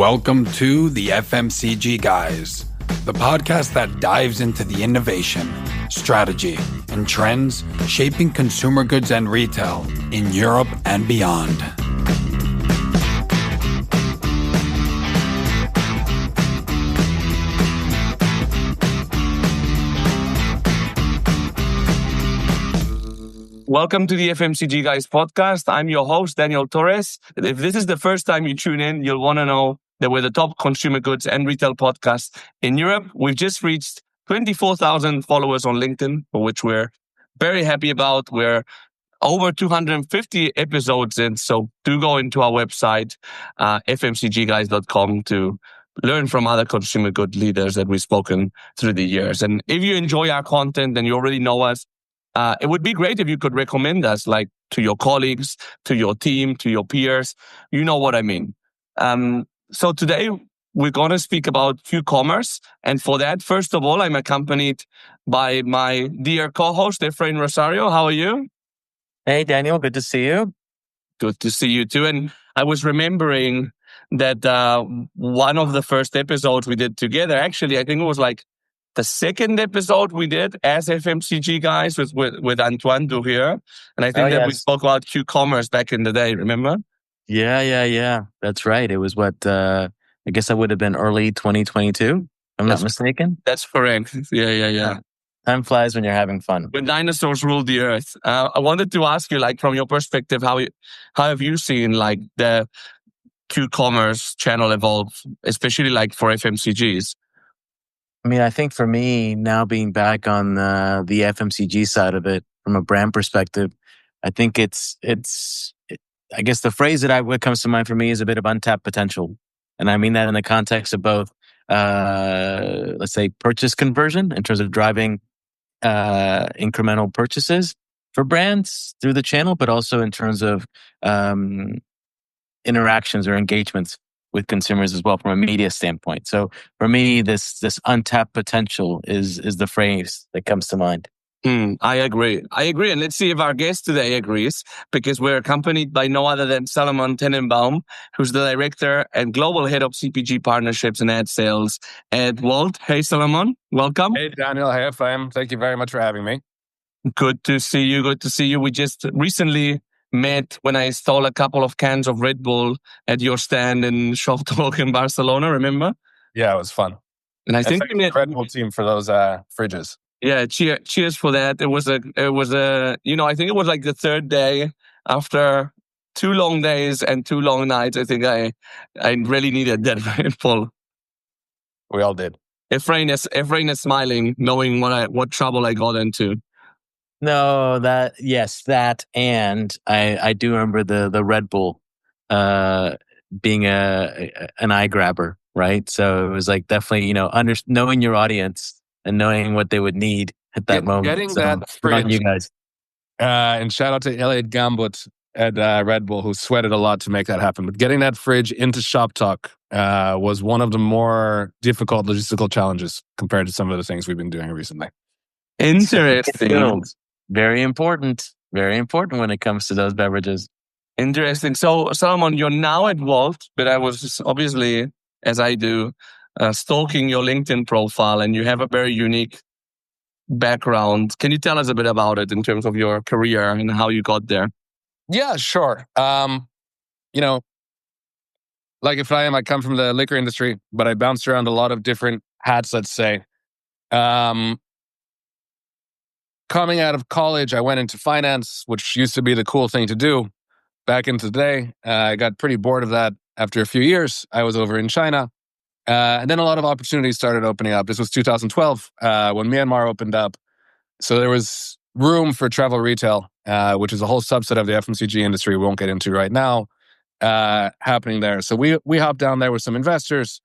Welcome to the FMCG Guys, the podcast that dives into the innovation, strategy, and trends shaping consumer goods and retail in Europe and beyond. Welcome to the FMCG Guys podcast. I'm your host, Daniel Torres. If this is the first time you tune in, you'll want to know that we're the top consumer goods and retail podcast in Europe. We've just reached 24,000 followers on LinkedIn, for which we're very happy about. We're over 250 episodes in, so do go into our website, fmcgguys.com, to learn from other consumer good leaders that we've spoken through the years. And if you enjoy our content and you already know us, it would be great if you could recommend us, like to your colleagues, to your team, to your peers. You know what I mean. So today we're going to speak about Q-commerce. And for that, first of all, I'm accompanied by my dear co-host, Efrain Rosario. How are you? Hey, Daniel. Good to see you. Good to see you too. And I was remembering that one of the first episodes we did together, actually, I think it was like the second episode we did as FMCG Guys with Antoine Durieux. And I think we spoke about Q-commerce back in the day, remember? Yeah. That's right. It was I guess that would have been early 2022, if I'm not mistaken. That's correct. Yeah. Time flies when you're having fun. When dinosaurs ruled the earth. I wanted to ask you, like, from your perspective, how have you seen, like, the Q-commerce channel evolve, especially, like, for FMCGs? I mean, I think for me, now being back on the FMCG side of it, from a brand perspective, I think I guess the phrase what comes to mind for me is a bit of untapped potential. And I mean that in the context of both, let's say, purchase conversion in terms of driving incremental purchases for brands through the channel, but also in terms of interactions or engagements with consumers as well from a media standpoint. So for me, this untapped potential is the phrase that comes to mind. I agree. And let's see if our guest today agrees, because we're accompanied by no other than Salomon Tenenbaum, who's the Director and Global Head of CPG Partnerships and Ad Sales at Wolt. Hey, Salomon, welcome. Hey, Daniel. Hey, Efraim. Thank you very much for having me. Good to see you. We just recently met when I stole a couple of cans of Red Bull at your stand in Shoptalk in Barcelona, remember? Yeah, it was fun. And I think we met incredible team for those fridges. Yeah, cheers for that. It was a I think it was like the third day after 2 long days and 2 long nights. I think I really needed that Red Bull. We all did. Efrain is smiling, knowing what trouble I got into. No, and I do remember the Red Bull being an eye grabber, right? So it was like definitely, knowing your audience and knowing what they would need at that moment. Getting that fridge, you guys. And shout out to Elliot Gambut at Red Bull, who sweated a lot to make that happen. But getting that fridge into Shoptalk was one of the more difficult logistical challenges compared to some of the things we've been doing recently. Interesting. Very important when it comes to those beverages. Interesting. So, Salomon, you're now at Wolt, but I was obviously, as I do, stalking your LinkedIn profile, and you have a very unique background. Can you tell us a bit about it in terms of your career and how you got there? Yeah, sure. Like Efraim, I come from the liquor industry, but I bounced around a lot of different hats, let's say. Coming out of college, I went into finance, which used to be the cool thing to do back in the day. I got pretty bored of that after a few years. I was over in China. And then a lot of opportunities started opening up. This was 2012 when Myanmar opened up. So there was room for travel retail, which is a whole subset of the FMCG industry we won't get into right now, happening there. So we hopped down there with some investors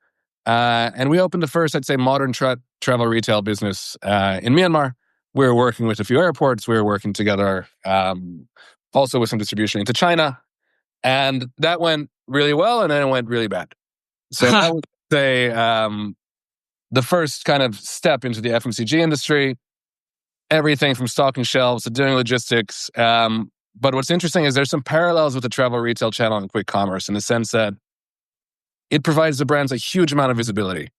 and we opened the first, I'd say, modern travel retail business in Myanmar. We were working with a few airports. We were working together also with some distribution into China. And that went really well, and then it went really bad. So that was, say, the first kind of step into the FMCG industry. Everything from stocking shelves to doing logistics. But what's interesting is there's some parallels with the travel retail channel and quick commerce in the sense that it provides the brands a huge amount of visibility.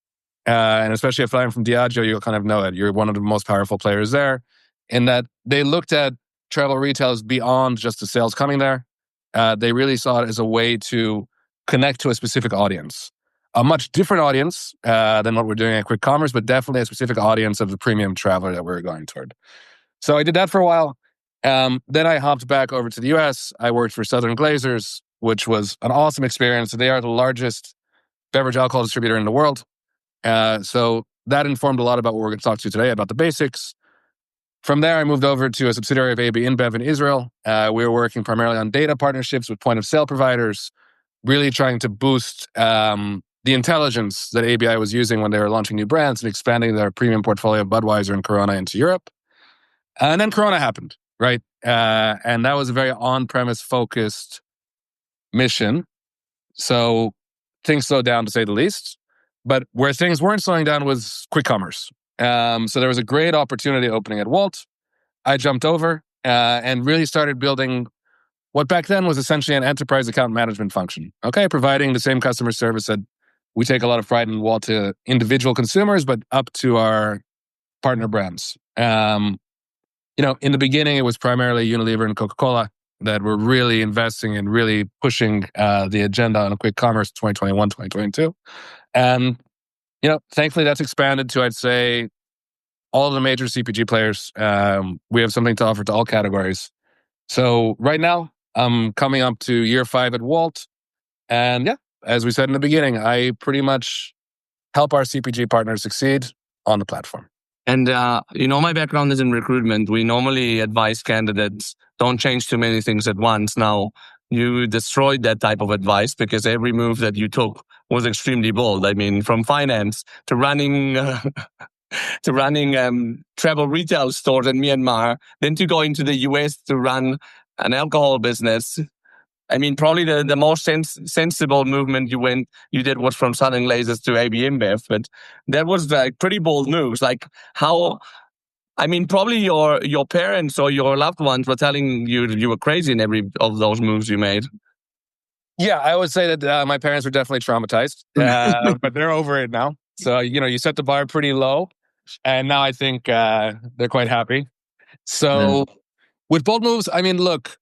And especially if I'm from Diageo, you'll kind of know it. You're one of the most powerful players there, in that they looked at travel retail as beyond just the sales coming there. They really saw it as a way to connect to a specific audience. A much different audience than what we're doing at quick commerce, but definitely a specific audience of the premium traveler that we're going toward. So I did that for a while. Then I hopped back over to the US. I worked for Southern Glazers, which was an awesome experience. They are the largest beverage alcohol distributor in the world. So that informed a lot about what we're going to talk to today, about the basics. From there, I moved over to a subsidiary of AB InBev in Israel. We were working primarily on data partnerships with point of sale providers, really trying to boost the intelligence that ABI was using when they were launching new brands and expanding their premium portfolio of Budweiser and Corona into Europe. And then Corona happened, right? And that was a very on-premise focused mission. So things slowed down, to say the least. But where things weren't slowing down was quick commerce. So there was a great opportunity opening at Wolt. I jumped over and really started building what back then was essentially an enterprise account management function. Okay, providing the same customer service that we take a lot of pride in Wolt to individual consumers, but up to our partner brands. In the beginning, it was primarily Unilever and Coca-Cola that were really investing and really pushing the agenda on quick commerce 2021, 2022. And, thankfully that's expanded to, I'd say, all of the major CPG players. We have something to offer to all categories. So right now, I'm coming up to year 5 at Wolt. And yeah, as we said in the beginning, I pretty much help our CPG partners succeed on the platform. And, my background is in recruitment. We normally advise candidates, don't change too many things at once. Now, you destroyed that type of advice because every move that you took was extremely bold. I mean, from finance to running travel retail stores in Myanmar, then to go into the US to run an alcohol business. I mean, probably the most sensible movement you did was from Southern Glazers to AB InBev, but that was like pretty bold moves. Like how, I mean, probably your parents or your loved ones were telling you were crazy in every of those moves you made. Yeah, I would say that my parents were definitely traumatized, but they're over it now. So, you set the bar pretty low, and now I think they're quite happy. So with bold moves, I mean, look,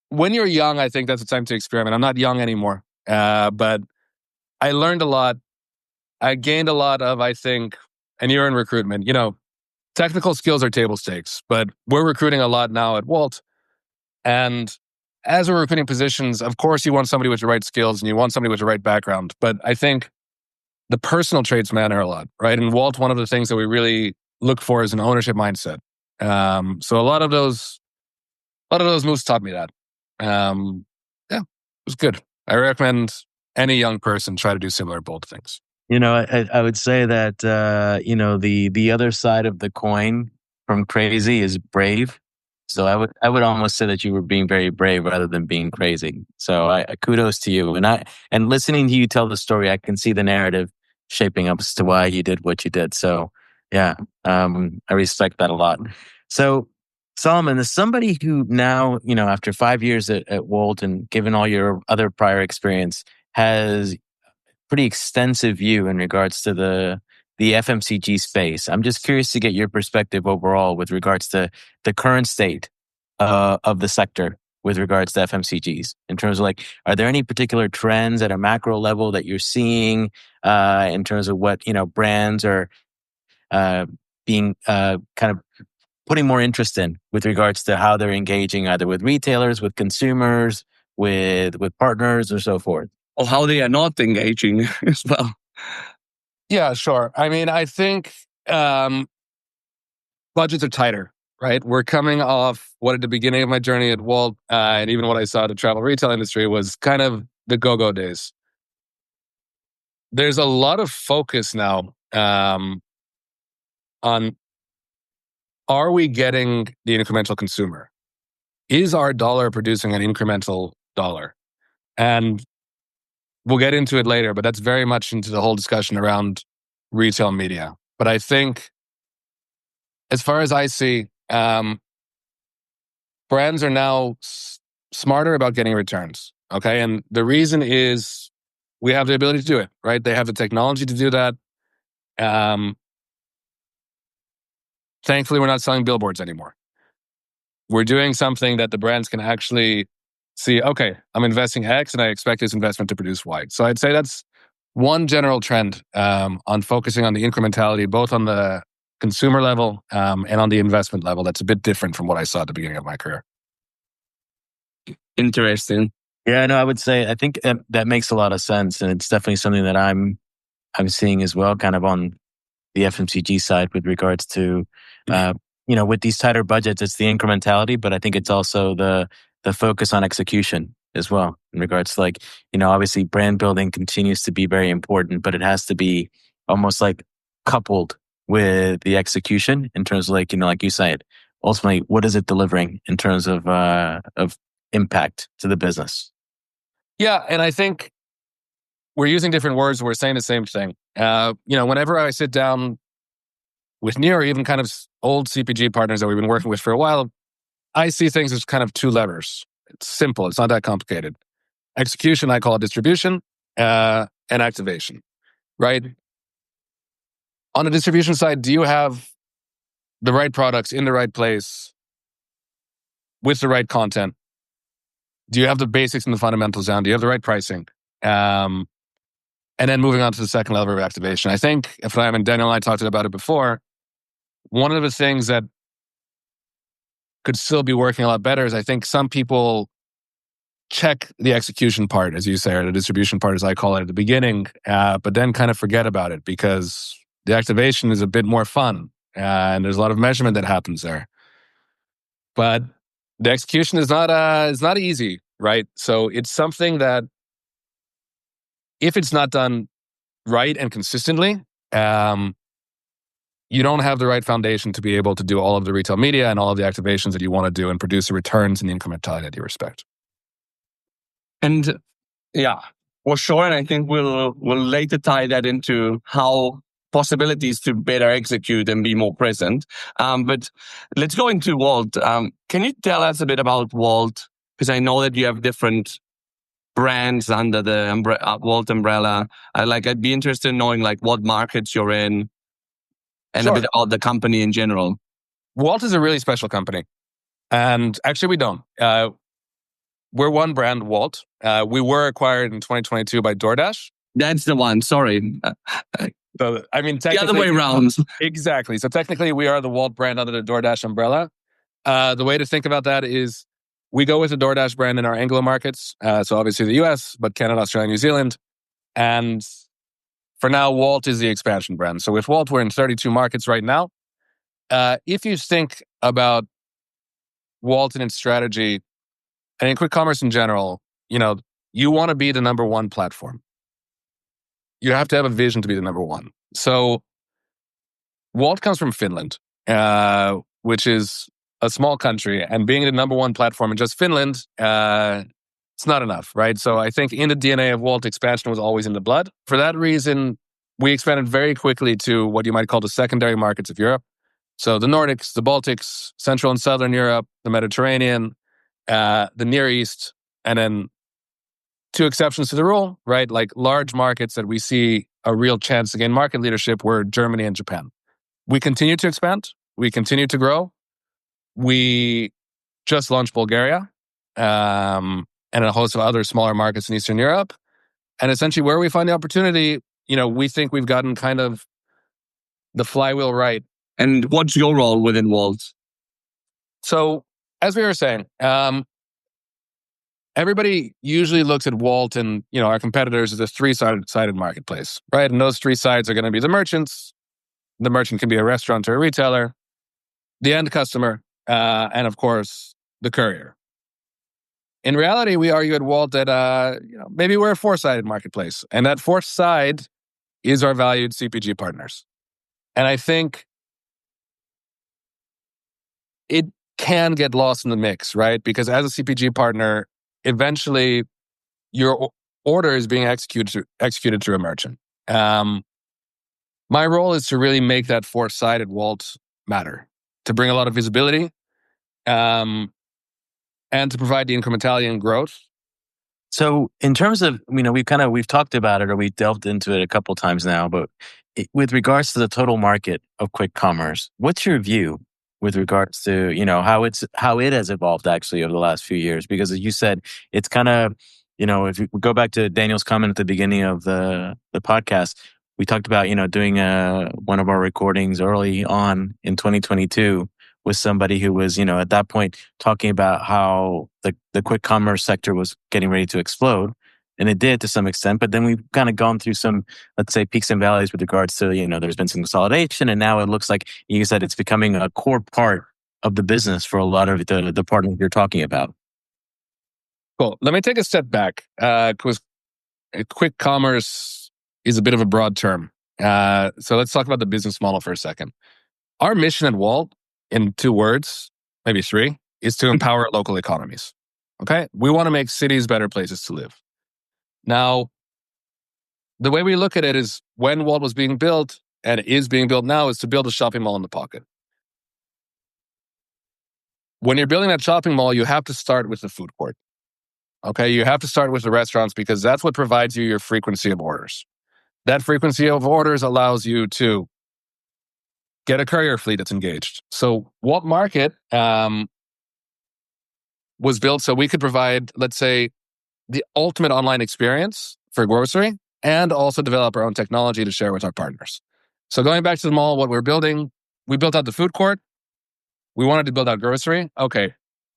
when you're young, I think that's the time to experiment. I'm not young anymore, but I learned a lot. I gained a lot of, I think, and you're in recruitment, technical skills are table stakes, but we're recruiting a lot now at Wolt. And as we're recruiting positions, of course, you want somebody with the right skills and you want somebody with the right background. But I think the personal traits matter a lot, right? In Wolt, one of the things that we really look for is an ownership mindset. So a lot of those moves taught me that. It was good. I recommend any young person try to do similar bold things. I would say that the other side of the coin from crazy is brave. So I would almost say that you were being very brave rather than being crazy. So I kudos to you. And listening to you tell the story, I can see the narrative shaping up as to why you did what you did. So yeah, I respect that a lot. So Salomon, as somebody who now, after 5 years at Wolt and given all your other prior experience, has pretty extensive view in regards to the FMCG space. I'm just curious to get your perspective overall with regards to the current state of the sector with regards to FMCGs in terms of are there any particular trends at a macro level that you're seeing in terms of what, brands are being kind of putting more interest in with regards to how they're engaging either with retailers, with consumers, with partners or so forth? Or how they are not engaging as well. Yeah, sure. I mean, I think budgets are tighter, right? We're coming off what at the beginning of my journey at Wolt and even what I saw at the travel retail industry was kind of the go-go days. There's a lot of focus now on, are we getting the incremental consumer? Is our dollar producing an incremental dollar? And we'll get into it later, but that's very much into the whole discussion around retail media. But I think, as far as I see, brands are now smarter about getting returns. Okay, and the reason is we have the ability to do it, right? They have the technology to do that. Thankfully, we're not selling billboards anymore. We're doing something that the brands can actually see, okay, I'm investing X and I expect this investment to produce Y. So I'd say that's one general trend on focusing on the incrementality, both on the consumer level and on the investment level. That's a bit different from what I saw at the beginning of my career. Interesting. Yeah, no, I would say I think that makes a lot of sense, and it's definitely something that I'm seeing as well, kind of on the FMCG side with regards to, with these tighter budgets, it's the incrementality, but I think it's also the focus on execution as well in regards to obviously brand building continues to be very important, but it has to be almost like coupled with the execution in terms of like you said, ultimately, what is it delivering in terms of impact to the business? Yeah, and I think we're using different words. We're saying the same thing. Whenever I sit down with new or even kind of old CPG partners that we've been working with for a while, I see things as kind of two levers. It's simple. It's not that complicated. Execution, I call it distribution, and activation, right? On the distribution side, do you have the right products in the right place with the right content? Do you have the basics and the fundamentals down? Do you have the right pricing? And then moving on to the second level of activation. I think, if I and Daniel and I talked about it before, one of the things that could still be working a lot better is I think some people check the execution part, as you say, or the distribution part, as I call it, at the beginning, but then kind of forget about it because the activation is a bit more fun and there's a lot of measurement that happens there. But the execution is not easy, right? So it's something that if it's not done right and consistently, you don't have the right foundation to be able to do all of the retail media and all of the activations that you want to do and produce the returns and the incrementality that you respect. And yeah, for sure. And I think we'll later tie that into how possibilities to better execute and be more present. But let's go into Wolt. Can you tell us a bit about Wolt? Because I know that you have different brands under the Wolt umbrella. I'd be interested in knowing what markets you're in and Sure. a bit about the company in general. Wolt is a really special company. And actually we don't. We're one brand, Wolt. We were acquired in 2022 by DoorDash. That's the one. Sorry. So, The other way around. Exactly. So technically, we are the Wolt brand under the DoorDash umbrella. The way to think about that is we go with the DoorDash brand in our Anglo markets. So obviously the US, but Canada, Australia, New Zealand. And for now, Wolt is the expansion brand. So with Wolt, we're in 32 markets right now. If you think about Wolt and its strategy, and in quick commerce in general, you want to be the number one platform. You have to have a vision to be the number one. So Wolt comes from Finland, which is a small country, and being the number one platform in just Finland, it's not enough, right? So I think in the DNA of Wolt, expansion was always in the blood. For that reason, we expanded very quickly to what you might call the secondary markets of Europe. So the Nordics, the Baltics, Central and Southern Europe, the Mediterranean, the Near East, and then two exceptions to the rule, right? Like large markets that we see a real chance to gain market leadership were Germany and Japan. We continue to expand. We continue to grow. We just launched Bulgaria and a host of other smaller markets in Eastern Europe. And essentially where we find the opportunity, we think we've gotten kind of the flywheel right. And what's your role within Wolt? So as we were saying, everybody usually looks at Wolt and our competitors as a three-sided marketplace, right? And those three sides are going to be the merchants. The merchant can be a restaurant or a retailer, the end customer, and of course, the courier. In reality, we argue at Wolt that maybe we're a four-sided marketplace, and that fourth side is our valued CPG partners. And I think it can get lost in the mix, right? Because as a CPG partner, eventually your order is being executed through a merchant. My role is to really make that four-sided Wolt matter, to bring a lot of visibility, and to provide the incrementality and growth So in terms of, we've talked about it or we've delved into it a couple times now, but with regards to the total market of quick commerce, what's your view with regards to, how it has evolved actually over the last few years? Because as you said, it's kind of, if you go back to Daniel's comment at the beginning of the podcast, we talked about, doing one of our recordings early on in 2022 with somebody who was, at that point talking about how the quick commerce sector was getting ready to explode. And it did to some extent, but then we've kind of gone through some, let's say, peaks and valleys with regards to, there's been some consolidation. And now it looks like you said it's becoming a core part of the business for a lot of the partners you're talking about. Cool. Let me take a step back because quick commerce is a bit of a broad term. So let's talk about the business model for a second. Our mission at Wolt, in 2 words, maybe 3, is to empower local economies. Okay? We want to make cities better places to live. Now, the way we look at it is when Wolt was being built, and is being built now, is to build a shopping mall in the pocket. When you're building that shopping mall, you have to start with the food court. Okay? You have to start with the restaurants because that's what provides you your frequency of orders. That frequency of orders allows you to get a courier fleet that's engaged. So Wolt Market was built so we could provide, let's say, the ultimate online experience for grocery and also develop our own technology to share with our partners. So going back to the mall, what we're building, we built out the food court. We wanted to build out grocery. Okay,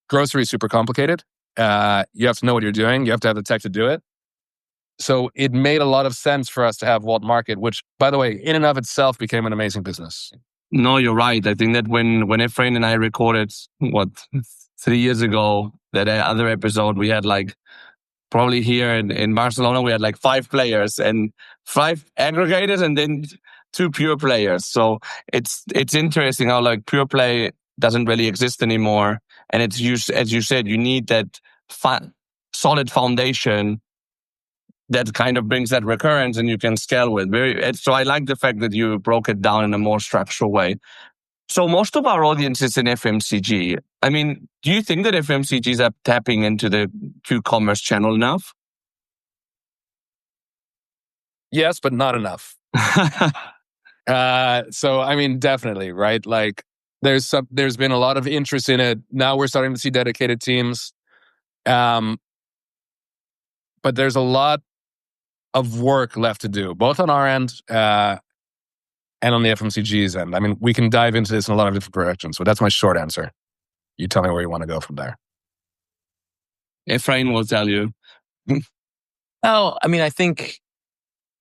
grocery is super complicated. You have to know what you're doing. You have to have the tech to do it. So it made a lot of sense for us to have Wolt Market, which, by the way, in and of itself became an amazing business. No, you're right. I think that when Efrain and I recorded, 3 years ago, that other episode, we had probably here in Barcelona, we had 5 players and 5 aggregators and then 2 pure players. So it's interesting how pure play doesn't really exist anymore. And it's as you said, you need that solid foundation that kind of brings that recurrence and you can scale with. So I like the fact that you broke it down in a more structural way. So most of our audience is in FMCG. I mean, do you think that FMCGs are tapping into the Q-commerce channel enough? Yes, but not enough. So, I mean, definitely, right? There's been a lot of interest in it. Now we're starting to see dedicated teams. But there's a lot of work left to do, both on our end and on the FMCG's end. I mean, we can dive into this in a lot of different directions, but that's my short answer. You tell me where you want to go from there. Efrain will tell you. Well, I mean, I think,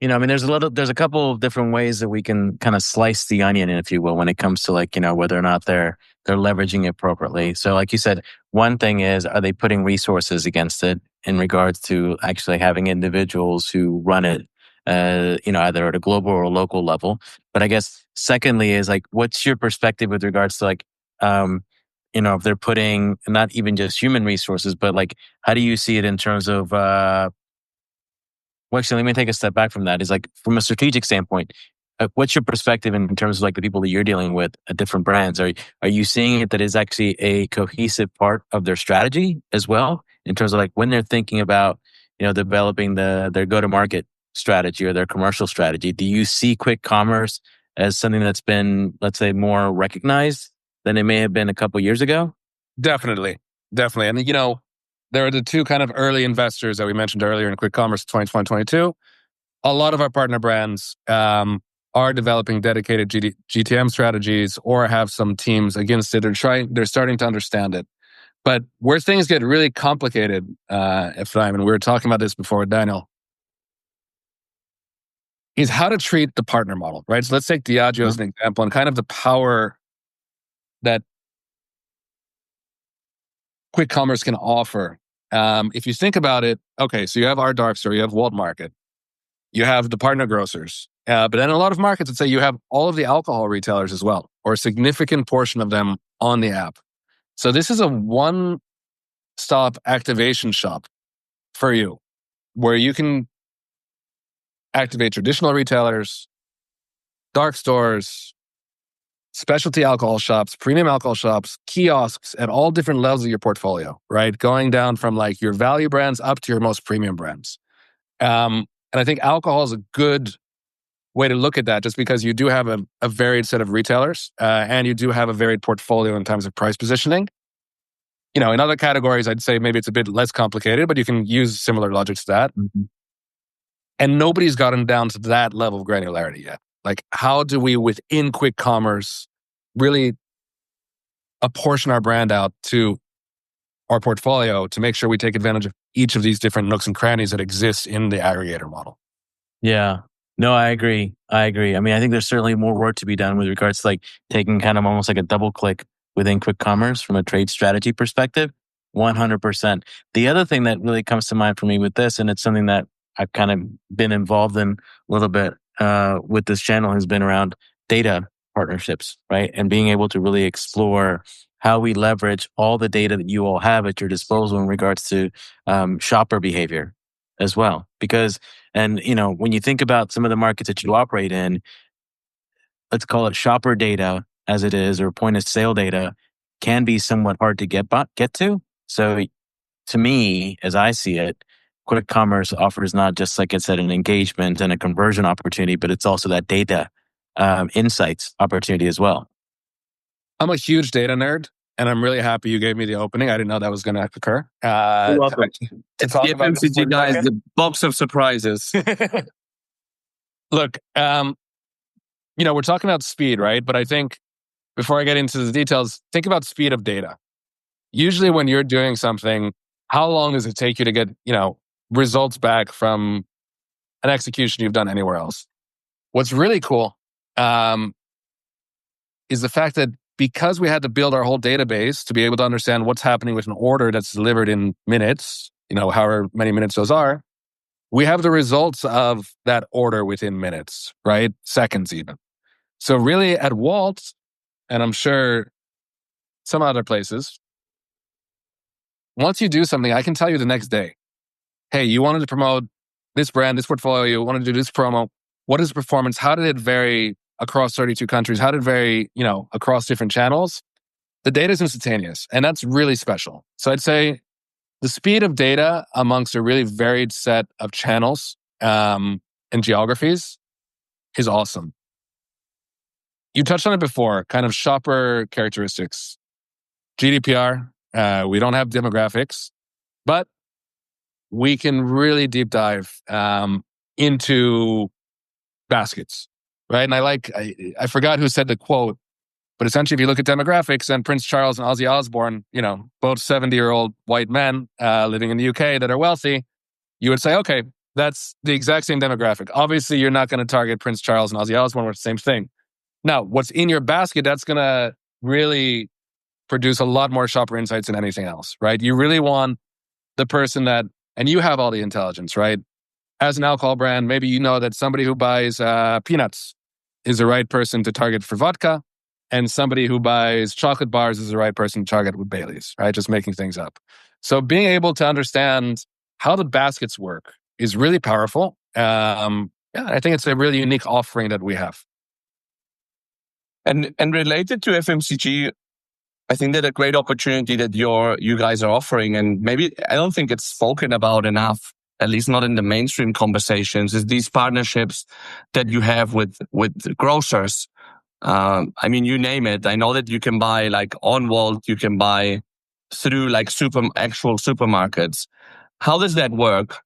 there's a couple of different ways that we can kind of slice the onion, if you will, when it comes to whether or not they're leveraging it appropriately. So like you said, one thing is, are they putting resources against it in regards to actually having individuals who run it, either at a global or local level? But I guess secondly is what's your perspective with regards to if they're putting not even just human resources, but how do you see it in terms of, well, actually, let me take a step back from that. Is from a strategic standpoint, what's your perspective in terms of the people that you're dealing with at different brands? Are you seeing it that is actually a cohesive part of their strategy as well, in terms of when they're thinking about developing their go-to-market strategy or their commercial strategy? Do you see quick commerce as something that's been, let's say, more recognized than it may have been a couple of years ago? Definitely. And there are the 2 kind of early investors that we mentioned earlier in quick commerce 2022. A lot of our partner brands are developing dedicated GTM strategies or have some teams against it. They're starting to understand it. But where things get really complicated, Efraim, and we were talking about this before with Daniel, is how to treat the partner model, right? So let's take Diageo as an example and kind of the power that quick commerce can offer. If you think about it, okay, so you have our dark store, you have Wolt Market, you have the partner grocers, but then a lot of markets would say you have all of the alcohol retailers as well, or a significant portion of them on the app. So this is a one-stop activation shop for you, where you can activate traditional retailers, dark stores, specialty alcohol shops, premium alcohol shops, kiosks at all different levels of your portfolio, right? Going down from like your value brands up to your most premium brands. And I think alcohol is a good way to look at that, just because you do have a varied set of retailers and you do have a varied portfolio in terms of price positioning. In other categories, I'd say maybe it's a bit less complicated, but you can use similar logic to that. Mm-hmm. And nobody's gotten down to that level of granularity yet. Like, how do we, within quick commerce, really apportion our brand out to our portfolio to make sure we take advantage of each of these different nooks and crannies that exist in the aggregator model? Yeah. No, I agree. I mean, I think there's certainly more work to be done with regards to like taking kind of almost like a double click within quick commerce from a trade strategy perspective. 100%. The other thing that really comes to mind for me with this, and it's something that I've kind of been involved in a little bit with this channel, has been around data partnerships, right? And being able to really explore how we leverage all the data that you all have at your disposal in regards to shopper behavior as well. Because, and when you think about some of the markets that you operate in, let's call it shopper data as it is, or point of sale data, can be somewhat hard to get to. So to me, as I see it, quick commerce offers not just, like I said, an engagement and a conversion opportunity, but it's also that data insights opportunity as well. I'm a huge data nerd, and I'm really happy you gave me the opening. I didn't know that was going to occur. You're welcome. It's the FMCG Guys, the box of surprises. Look, we're talking about speed, right? But I think before I get into the details, think about speed of data. Usually when you're doing something, how long does it take you to get, results back from an execution you've done anywhere else? What's really cool is the fact that because we had to build our whole database to be able to understand what's happening with an order that's delivered in minutes, however many minutes those are, we have the results of that order within minutes, right? Seconds even. So really at Wolt, and I'm sure some other places, once you do something, I can tell you the next day, hey, you wanted to promote this brand, this portfolio, you wanted to do this promo. What is the performance? How did it vary across 32 countries? How did it vary, across different channels? The data is instantaneous, and that's really special. So I'd say the speed of data amongst a really varied set of channels and geographies is awesome. You touched on it before, kind of shopper characteristics. GDPR, we don't have demographics, but we can really deep dive into baskets, right? And I forgot who said the quote, but essentially if you look at demographics, and Prince Charles and Ozzy Osbourne, both 70-year-old white men living in the UK that are wealthy, you would say, okay, that's the exact same demographic. Obviously, you're not going to target Prince Charles and Ozzy Osbourne with the same thing. Now, what's in your basket, that's going to really produce a lot more shopper insights than anything else, right? You really want the person that, and you have all the intelligence, right? As an alcohol brand, maybe you know that somebody who buys peanuts is the right person to target for vodka, and somebody who buys chocolate bars is the right person to target with Baileys, right? Just making things up. So being able to understand how the baskets work is really powerful. I think it's a really unique offering that we have. And related to FMCG, I think that a great opportunity that you guys are offering, and maybe I don't think it's spoken about enough, at least not in the mainstream conversations, is these partnerships that you have with grocers. I mean, you name it. I know that you can buy like on Wolt, you can buy through like actual supermarkets. How does that work?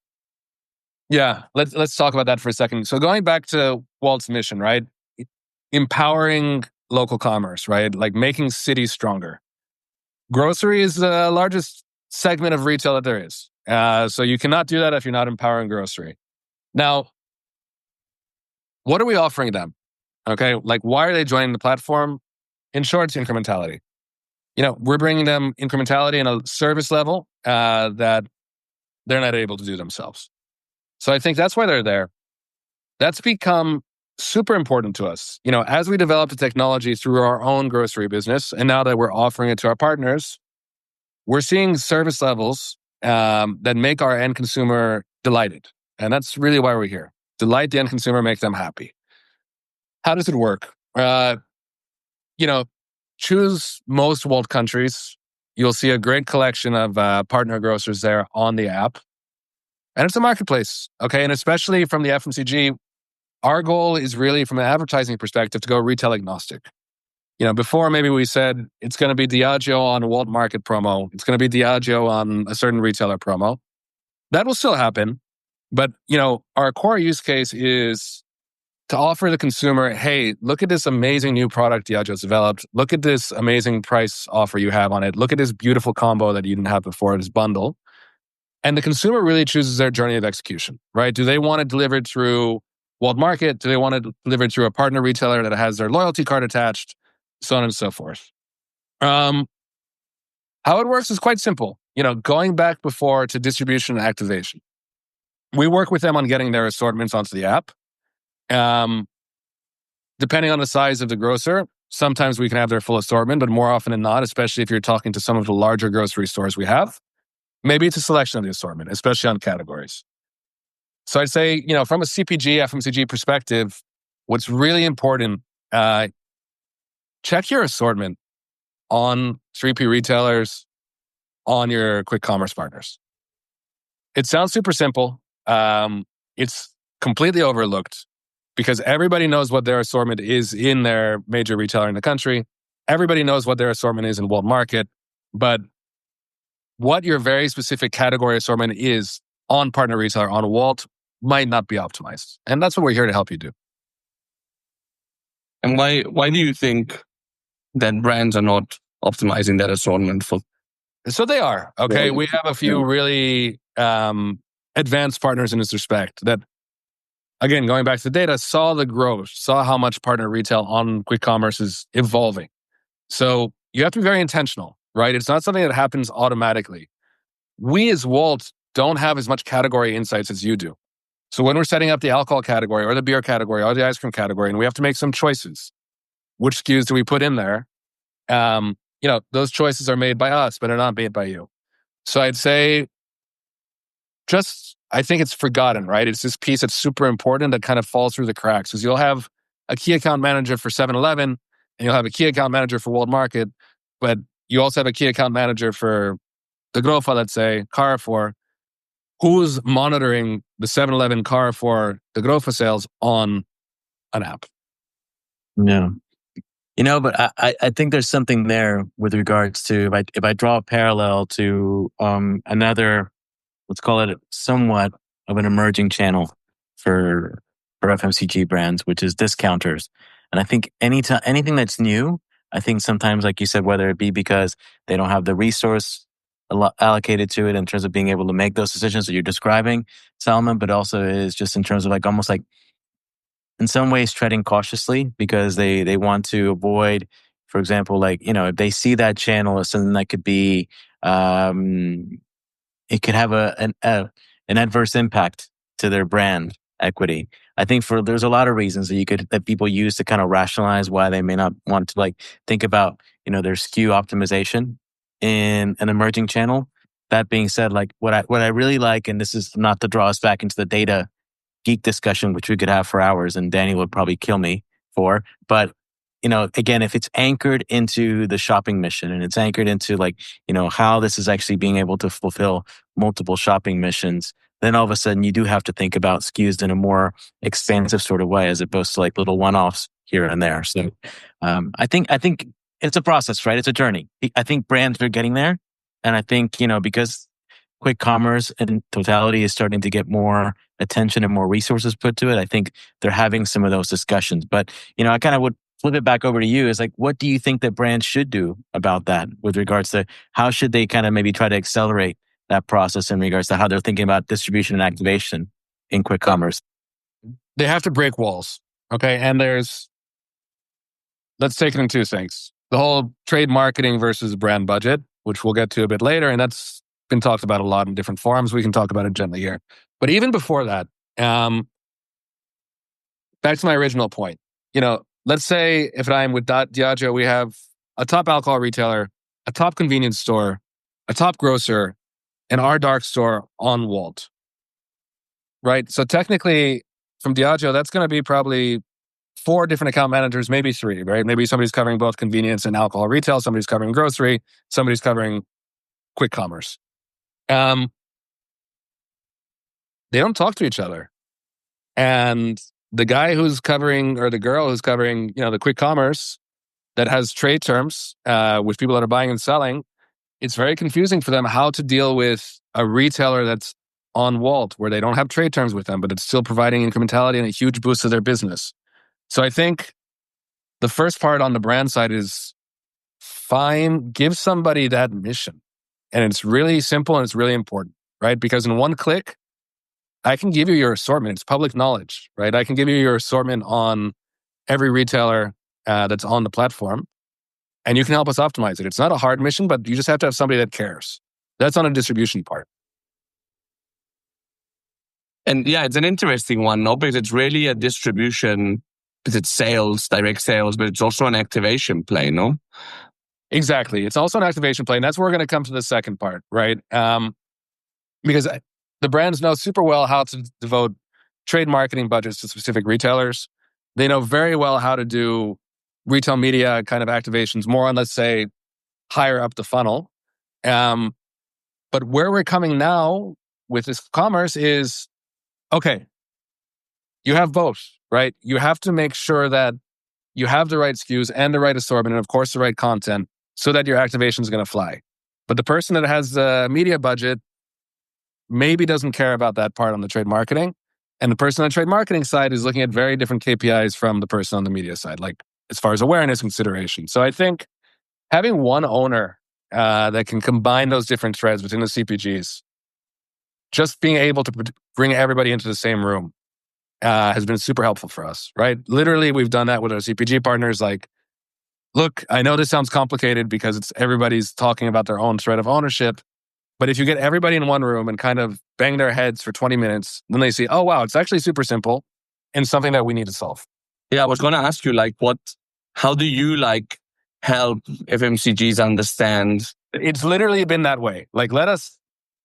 Yeah, let's talk about that for a second. So going back to Wolt's mission, right? Empowering local commerce, right? Like making cities stronger. Grocery is the largest segment of retail that there is. So you cannot do that if you're not empowering grocery. Now, what are we offering them? Okay, like why are they joining the platform? In short, it's incrementality. We're bringing them incrementality in a service level that they're not able to do themselves. So I think that's why they're there. That's become super important to us. As we develop the technology through our own grocery business, and now that we're offering it to our partners, we're seeing service levels that make our end consumer delighted. And that's really why we're here. Delight the end consumer, make them happy. How does it work? choose most Wolt countries. You'll see a great collection of partner grocers there on the app. And it's a marketplace, okay? And especially from the FMCG, our goal is really, from an advertising perspective, to go retail agnostic. Before maybe we said it's going to be Diageo on a Wolt Market promo. It's going to be Diageo on a certain retailer promo. That will still happen. But, our core use case is to offer the consumer, hey, look at this amazing new product Diageo's developed. Look at this amazing price offer you have on it. Look at this beautiful combo that you didn't have before, this bundle. And the consumer really chooses their journey of execution, right? Do they want it delivered through Wolt Market? Do they want it delivered through a partner retailer that has their loyalty card attached? So on and so forth. How it works is quite simple. Going back before to distribution and activation. We work with them on getting their assortments onto the app. Depending on the size of the grocer, sometimes we can have their full assortment, but more often than not, especially if you're talking to some of the larger grocery stores we have, maybe it's a selection of the assortment, especially on categories. So I'd say, from a CPG, FMCG perspective, what's really important, check your assortment on 3P retailers, on your quick commerce partners. It sounds super simple. It's completely overlooked because everybody knows what their assortment is in their major retailer in the country. Everybody knows what their assortment is in Wolt Market, but what your very specific category assortment is on partner retailer on Wolt might not be optimized. And that's what we're here to help you do. And why do you think that brands are not optimizing that assortment for? So they are, okay? We have a few really advanced partners in this respect that, again, going back to the data, saw the growth, saw how much partner retail on quick commerce is evolving. So you have to be very intentional, right? It's not something that happens automatically. We as Wolt don't have as much category insights as you do. So when we're setting up the alcohol category or the beer category or the ice cream category, and we have to make some choices, which SKUs do we put in there? Those choices are made by us, but they're not made by you. So I'd say I think it's forgotten, right? It's this piece that's super important that kind of falls through the cracks. Because you'll have a key account manager for 7-Eleven, and you'll have a key account manager for Wolt Market, but you also have a key account manager for the Grofa, let's say, Carrefour, who's monitoring the 7-Eleven, Carrefour, the Grofa sales on an app. Yeah. But I think there's something there with regards to, if I draw a parallel to another, let's call it somewhat of an emerging channel for FMCG brands, which is discounters. And I think anything that's new, I think sometimes, like you said, whether it be because they don't have the resource allocated to it in terms of being able to make those decisions that you're describing, Salomon, but also is just in terms of almost in some ways treading cautiously because they want to avoid, for example, if they see that channel as something that could be, it could have an adverse impact to their brand equity. I think there's a lot of reasons that people use to kind of rationalize why they may not want to think about, their SKU optimization in an emerging channel. That being said, what I really like, and this is not to draw us back into the data geek discussion, which we could have for hours, and Danny would probably kill me for. But, again, if it's anchored into the shopping mission and it's anchored into how this is actually being able to fulfill multiple shopping missions, then all of a sudden you do have to think about SKUs in a more expansive sort of way as opposed to little one-offs here and there. So I think it's a process, right? It's a journey. I think brands are getting there. And I think, because quick commerce in totality is starting to get more attention and more resources put to it, I think they're having some of those discussions. But, I kind of would flip it back over to you is what do you think that brands should do about that with regards to how should they kind of maybe try to accelerate that process in regards to how they're thinking about distribution and activation in quick commerce? They have to break walls. Okay. And let's take it in two things. The whole trade marketing versus brand budget, which we'll get to a bit later. And that's been talked about a lot in different forums. We can talk about it gently here. But even before that, back to my original point, let's say if I'm with Diageo, we have a top alcohol retailer, a top convenience store, a top grocer, and our dark store on Wolt, right? So technically from Diageo, that's going to be probably 4 different account managers, maybe 3, right? Maybe somebody's covering both convenience and alcohol retail, somebody's covering grocery, somebody's covering quick commerce. They don't talk to each other. And the guy who's covering, or the girl who's covering, the quick commerce that has trade terms with people that are buying and selling, it's very confusing for them how to deal with a retailer that's on Wolt, where they don't have trade terms with them, but it's still providing incrementality and a huge boost to their business. So I think the first part on the brand side is give somebody that mission. And it's really simple and it's really important, right? Because in one click, I can give you your assortment. It's public knowledge, right? I can give you your assortment on every retailer that's on the platform, and you can help us optimize it. It's not a hard mission, but you just have to have somebody that cares. That's on a distribution part. And yeah, it's an interesting one, no? Because it's really a distribution, because it's sales, direct sales, but it's also an activation play, no? Exactly. It's also an activation play. And that's where we're going to come to the second part, right? Because the brands know super well how to devote trade marketing budgets to specific retailers. They know very well how to do retail media kind of activations, more on, let's say, higher up the funnel. But where we're coming now with this commerce is, okay, you have both, right? You have to make sure that you have the right SKUs and the right assortment, and of course the right content, so that your activation is going to fly. But the person that has the media budget maybe doesn't care about that part on the trade marketing. And the person on the trade marketing side is looking at very different KPIs from the person on the media side, like as far as awareness consideration. So I think having one owner that can combine those different threads within the CPGs, just being able to bring everybody into the same room has been super helpful for us, right? Literally, we've done that with our CPG partners. Like, look, I know this sounds complicated because everybody's talking about their own thread of ownership. But if you get everybody in one room and kind of bang their heads for 20 minutes, then they see, oh, wow, it's actually super simple and something that we need to solve. Yeah, I was going to ask you, how do you help FMCGs understand? It's literally been that way. Like, let us,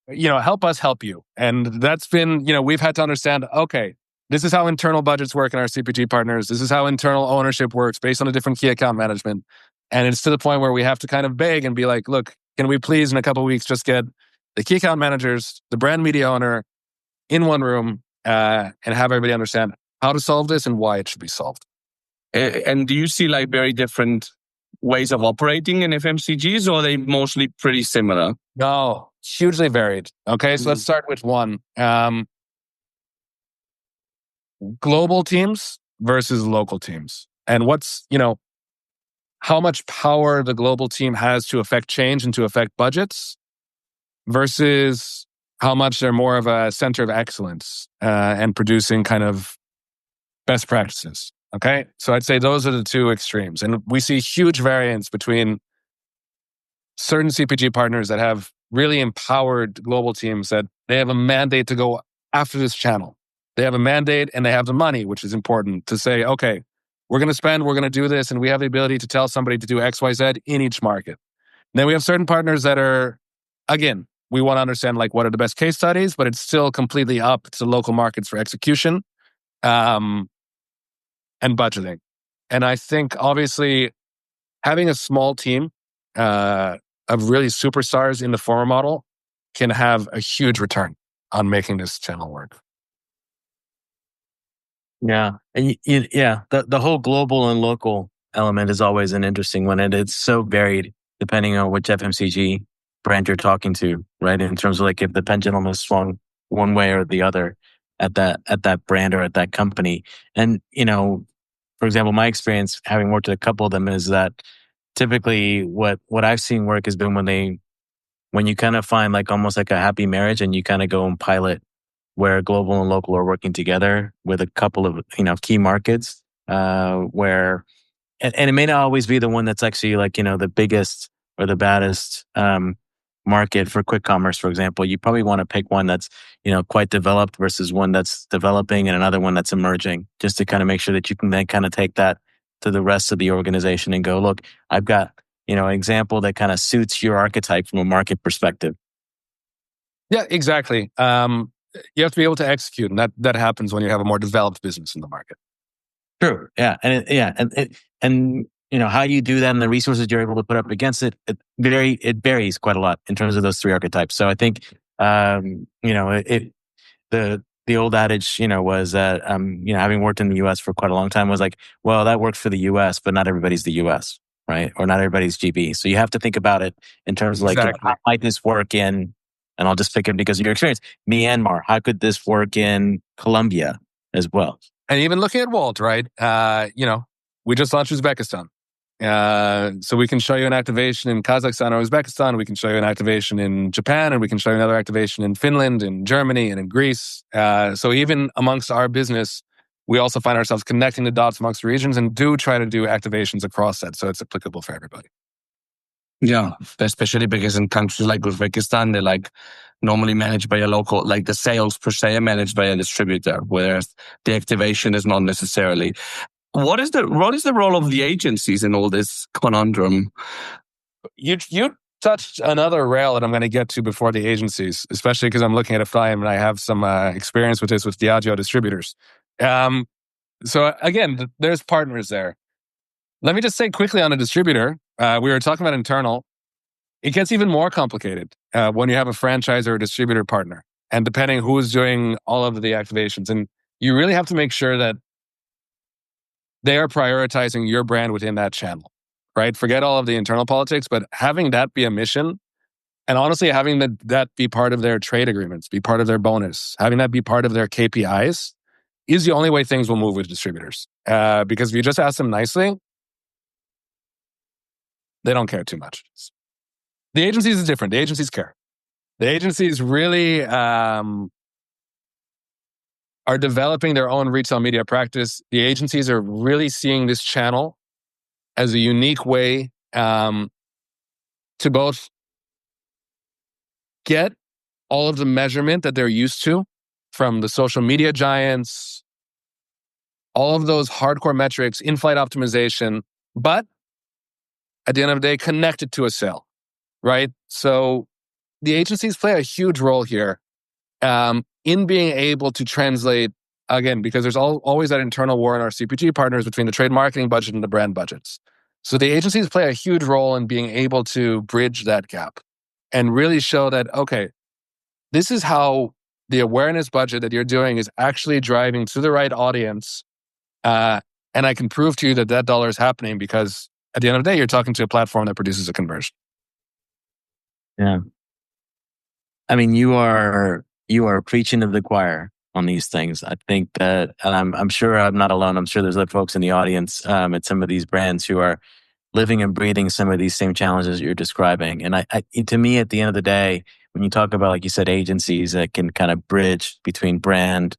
help us help you. And that's been, we've had to understand, okay, this is how internal budgets work in our CPG partners. This is how internal ownership works based on a different key account management. And it's to the point where we have to kind of beg and be like, look, can we please in a couple of weeks just get the key account managers, the brand media owner in one room and have everybody understand how to solve this and why it should be solved. And do you see very different ways of operating in FMCGs, or are they mostly pretty similar? No, hugely varied. Okay, so let's start with one. Global teams versus local teams. And what's, how much power the global team has to affect change and to affect budgets versus how much they're more of a center of excellence and producing kind of best practices. Okay. So I'd say those are the two extremes. And we see huge variance between certain CPG partners that have really empowered global teams that they have a mandate to go after this channel. They have a mandate and they have the money, which is important to say, okay, we're going to spend, we're going to do this, and we have the ability to tell somebody to do X, Y, Z in each market. And then we have certain partners that are, again, we want to understand what are the best case studies, but it's still completely up to local markets for execution and budgeting. And I think obviously having a small team of really superstars in the former model can have a huge return on making this channel work. Yeah. And the whole global and local element is always an interesting one. And it's so varied depending on which FMCG brand you're talking to, right? In terms of if the pendulum is swung one way or the other at that brand or at that company. And, for example, my experience having worked at a couple of them is that typically what I've seen work has been when you kind of find almost a happy marriage and you kind of go and pilot where global and local are working together with a couple of, key markets, where, and it may not always be the one that's actually the biggest or the baddest, market for quick commerce, for example. You probably want to pick one that's, quite developed versus one that's developing and another one that's emerging, just to kind of make sure that you can then kind of take that to the rest of the organization and go, look, I've got, an example that kind of suits your archetype from a market perspective. Yeah, exactly. You have to be able to execute, and that happens when you have a more developed business in the market. True. Yeah. And how you do that and the resources you're able to put up against it, it varies quite a lot in terms of those three archetypes. So I think, the old adage, was that, having worked in the US for quite a long time, was like, well, that works for the US, but not everybody's the US, right? Or not everybody's GB. So you have to think about it in terms of like, Exactly. how might this work in, and I'll just pick it because of your experience, Myanmar. How could this work in Colombia as well? And even looking at Wolt, right? We just launched Uzbekistan. So we can show you an activation in Kazakhstan or Uzbekistan. We can show you an activation in Japan, and we can show you another activation in Finland, in Germany, and in Greece. So even amongst our business, we also find ourselves connecting the dots amongst regions and do try to do activations across that. So it's applicable for everybody. Yeah, especially because in countries like Uzbekistan, they're like normally managed by a local, like the sales per se are managed by a distributor, whereas the activation is not necessarily. What is the role of the agencies in all this conundrum? You touched another rail that I'm going to get to before the agencies, especially because I'm looking at Ephraim and I have some experience with this with Diageo distributors. So again, there's partners there. Let me just say quickly on a distributor, we were talking about internal. It gets even more complicated when you have a franchise or a distributor partner, and depending who's doing all of the activations. And you really have to make sure that they are prioritizing your brand within that channel, right? Forget all of the internal politics, but having that be a mission, and honestly, having that be part of their trade agreements, be part of their bonus, having that be part of their KPIs is the only way things will move with distributors. Because if you just ask them nicely, they don't care too much. The agencies is different. The agencies care. The agencies really are developing their own retail media practice. The agencies are really seeing this channel as a unique way to both get all of the measurement that they're used to from the social media giants, all of those hardcore metrics, in-flight optimization, but at the end of the day, connect it to a sale, right? So the agencies play a huge role here in being able to translate, again, because there's always that internal war in our CPG partners between the trade marketing budget and the brand budgets. So the agencies play a huge role in being able to bridge that gap and really show that, okay, this is how the awareness budget that you're doing is actually driving to the right audience. And I can prove to you that dollar is happening because at the end of the day, you're talking to a platform that produces a conversion. Yeah. I mean, you are preaching to the choir on these things. I think that, and I'm sure I'm not alone. I'm sure there's other folks in the audience at some of these brands who are living and breathing some of these same challenges you're describing. And I to me, at the end of the day, when you talk about, like you said, agencies that can kind of bridge between brand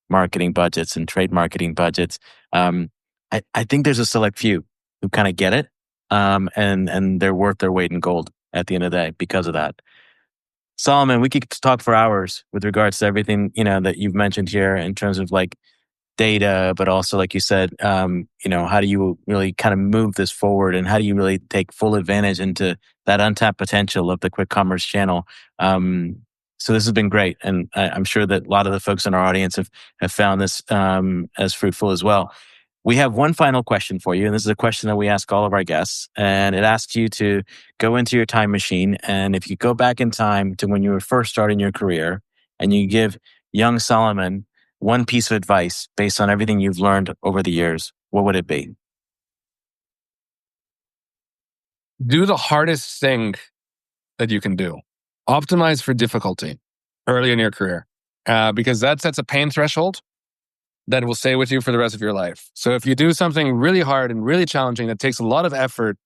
marketing budgets and trade marketing budgets, I think there's a select few who kind of get it, and they're worth their weight in gold at the end of the day because of that. Salomon, we could talk for hours with regards to everything that you've mentioned here in terms of like data, but also, like you said, how do you really kind of move this forward, and how do you really take full advantage into that untapped potential of the quick commerce channel? So this has been great, and I'm sure that a lot of the folks in our audience have found this as fruitful as well. We have one final question for you, and this is a question that we ask all of our guests, and it asks you to go into your time machine, and if you go back in time to when you were first starting your career, and you give young Salomon one piece of advice based on everything you've learned over the years, what would it be? Do the hardest thing that you can do. Optimize for difficulty early in your career, because that sets a pain threshold that will stay with you for the rest of your life. So if you do something really hard and really challenging that takes a lot of effort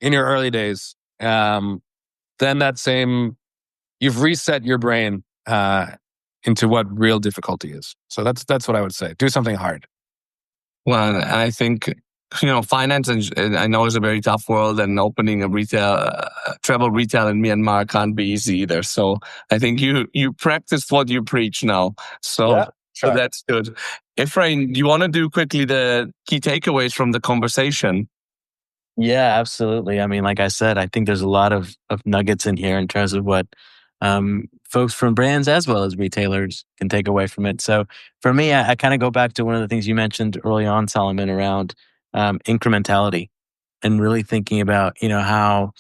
in your early days, then you've reset your brain into what real difficulty is. So that's what I would say. Do something hard. Well, I think, finance, and I know it's a very tough world, and opening a travel retail in Myanmar can't be easy either. So I think you practiced what you preach now. So, yeah, sure. So that's good. Ephraim, do you want to do quickly the key takeaways from the conversation? Yeah, absolutely. I mean, like I said, I think there's a lot of nuggets in here in terms of what folks from brands as well as retailers can take away from it. So for me, I kind of go back to one of the things you mentioned early on, Salomon, around incrementality, and really thinking about, how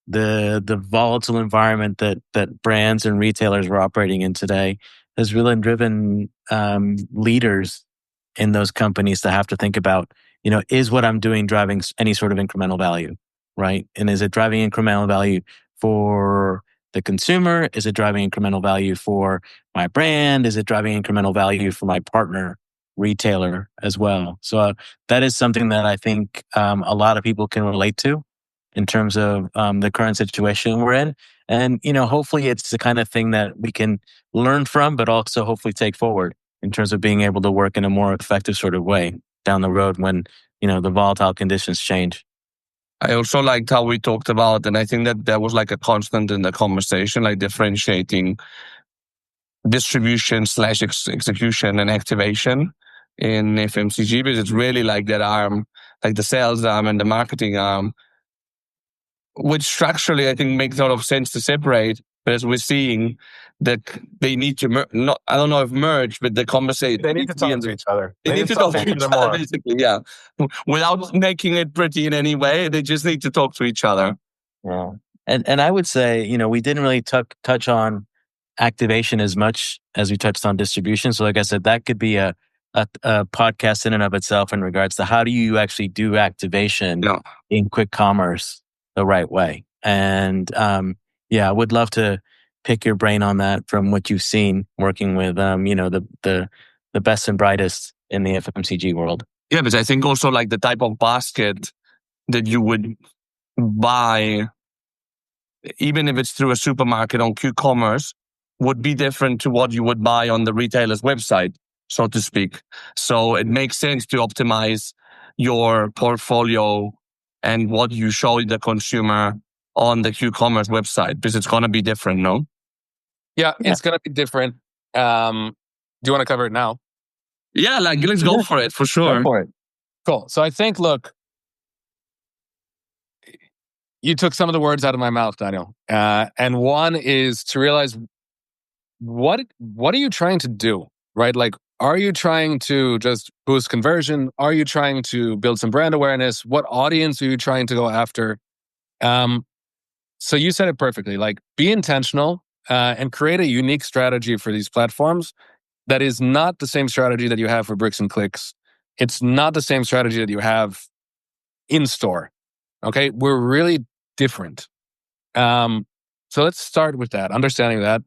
the volatile environment that brands and retailers are operating in today has really driven leaders in those companies to have to think about, is what I'm doing driving any sort of incremental value, right? And is it driving incremental value for the consumer? Is it driving incremental value for my brand? Is it driving incremental value for my partner retailer as well? So that is something that I think a lot of people can relate to in terms of the current situation we're in. And, hopefully it's the kind of thing that we can learn from, but also hopefully take forward in terms of being able to work in a more effective sort of way down the road when, the volatile conditions change. I also liked how we talked about, and I think that was like a constant in the conversation, like differentiating distribution / execution and activation in FMCG, because it's really like that arm, like the sales arm and the marketing arm, which structurally I think makes a lot of sense to separate. But as we're seeing that they need to I don't know if merge, but the conversation. They need to talk to each other. They need to talk to each other, basically, yeah. Without making it pretty in any way, they just need to talk to each other. Yeah. And I would say, we didn't really touch on activation as much as we touched on distribution. So like I said, that could be a podcast in and of itself in regards to how do you actually do activation in quick commerce the right way. And I would love to pick your brain on that from what you've seen working with the best and brightest in the FMCG world. Yeah, but I think also like the type of basket that you would buy, even if it's through a supermarket on Q-commerce, would be different to what you would buy on the retailer's website, so to speak. So it makes sense to optimize your portfolio and what you show the consumer on the Q-commerce website, because it's going to be different, no? Yeah, it's going to be different. Do you want to cover it now? Yeah, let's go for it, for sure. Go for it. Cool. So I think, look, you took some of the words out of my mouth, Daniel. And one is to realize, what are you trying to do, right? Like, are you trying to just boost conversion? Are you trying to build some brand awareness? What audience are you trying to go after? So you said it perfectly, like be intentional and create a unique strategy for these platforms that is not the same strategy that you have for bricks and clicks. It's not the same strategy that you have in store. Okay, we're really different. So let's start with that, understanding that.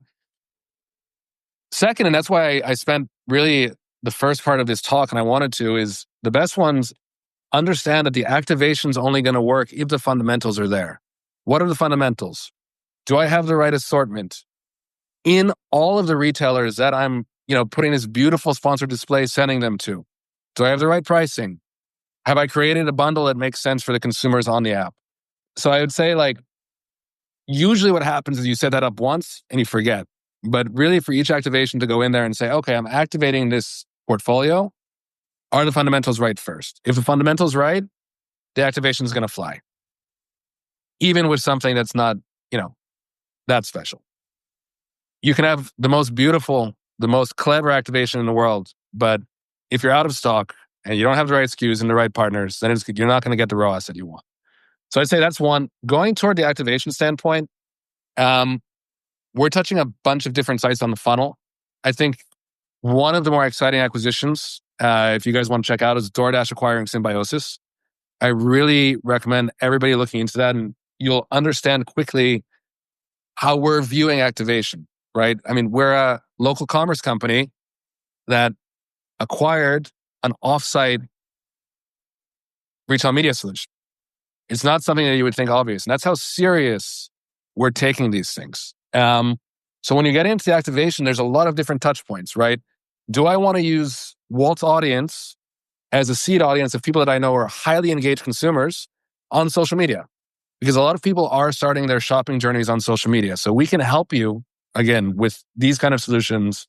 Second, and that's why I spent really the first part of this talk, and I wanted to, is the best ones understand that the activation's only going to work if the fundamentals are there. What are the fundamentals? Do I have the right assortment in all of the retailers that I'm, putting this beautiful sponsored display, sending them to? Do I have the right pricing? Have I created a bundle that makes sense for the consumers on the app? So I would say, like, usually what happens is you set that up once and you forget. But really, for each activation to go in there and say, okay, I'm activating this portfolio, are the fundamentals right first? If the fundamentals right, the activation is going to fly. Even with something that's not, that special. You can have the most beautiful, the most clever activation in the world, but if you're out of stock and you don't have the right SKUs and the right partners, then you're not going to get the ROAS that you want. So I'd say that's one. Going toward the activation standpoint, we're touching a bunch of different sites on the funnel. I think one of the more exciting acquisitions, if you guys want to check out, is DoorDash acquiring Symbiosis. I really recommend everybody looking into that, and you'll understand quickly how we're viewing activation, right? I mean, we're a local commerce company that acquired an offsite retail media solution. It's not something that you would think obvious. And that's how serious we're taking these things. So when you get into the activation, there's a lot of different touch points, right? Do I want to use Wolt's audience as a seed audience of people that I know are highly engaged consumers on social media? Because a lot of people are starting their shopping journeys on social media. So we can help you, again, with these kind of solutions,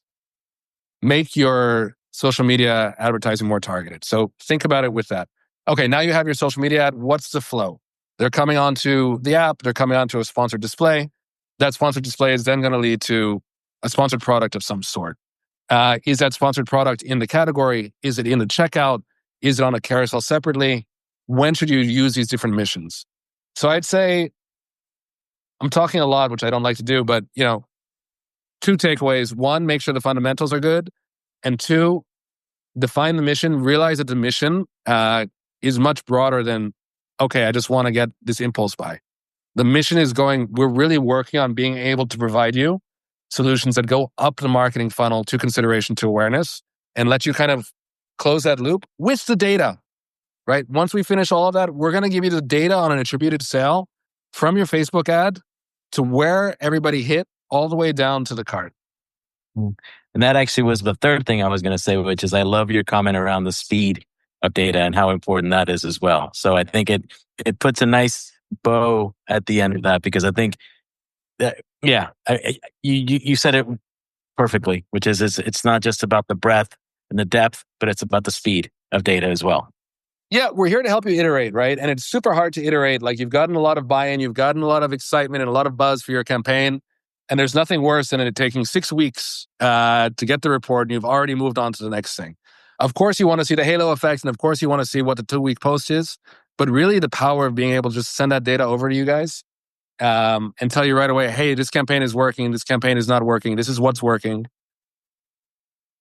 make your social media advertising more targeted. So think about it with that. Okay, now you have your social media ad. What's the flow? They're coming onto the app. They're coming onto a sponsored display. That sponsored display is then going to lead to a sponsored product of some sort. Is that sponsored product in the category? Is it in the checkout? Is it on a carousel separately? When should you use these different missions? So I'd say, I'm talking a lot, which I don't like to do, but two takeaways. One, make sure the fundamentals are good. And two, define the mission. Realize that the mission is much broader than, okay, I just want to get this impulse buy. The mission is we're really working on being able to provide you solutions that go up the marketing funnel to consideration to awareness and let you kind of close that loop with the data, right? Once we finish all of that, we're going to give you the data on an attributed sale from your Facebook ad to where everybody hit all the way down to the cart. And that actually was the third thing I was going to say, which is I love your comment around the speed of data and how important that is as well. So I think it puts a nice bow at the end of that, because I think that, you said it perfectly, which is it's not just about the breadth and the depth, but it's about the speed of data as well. Yeah, we're here to help you iterate, right? And it's super hard to iterate. Like, you've gotten a lot of buy-in, you've gotten a lot of excitement and a lot of buzz for your campaign. And there's nothing worse than it taking 6 weeks to get the report, and you've already moved on to the next thing. Of course, you want to see the halo effect, and of course, you want to see what the 2-week post is. But really, the power of being able to just send that data over to you guys and tell you right away, hey, this campaign is working, this campaign is not working, this is what's working.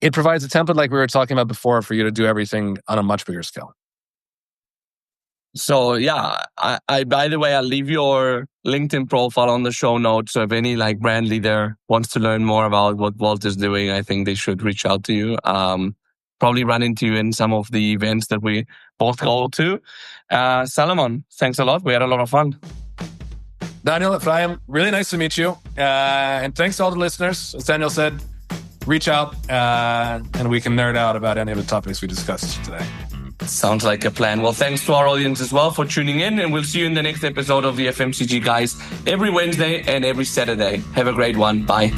It provides a template like we were talking about before for you to do everything on a much bigger scale. So yeah, I by the way, I'll leave your LinkedIn profile on the show notes. So if any brand leader wants to learn more about what Wolt is doing, I think they should reach out to you. Probably run into you in some of the events that we both go to. Salomon, thanks a lot. We had a lot of fun. Daniel, Ephraim, really nice to meet you. And thanks to all the listeners. As Daniel said, reach out and we can nerd out about any of the topics we discussed today. Sounds like a plan. Well, thanks to our audience as well for tuning in, and we'll see you in the next episode of the FMCG Guys every Wednesday and every Saturday. Have a great one. Bye.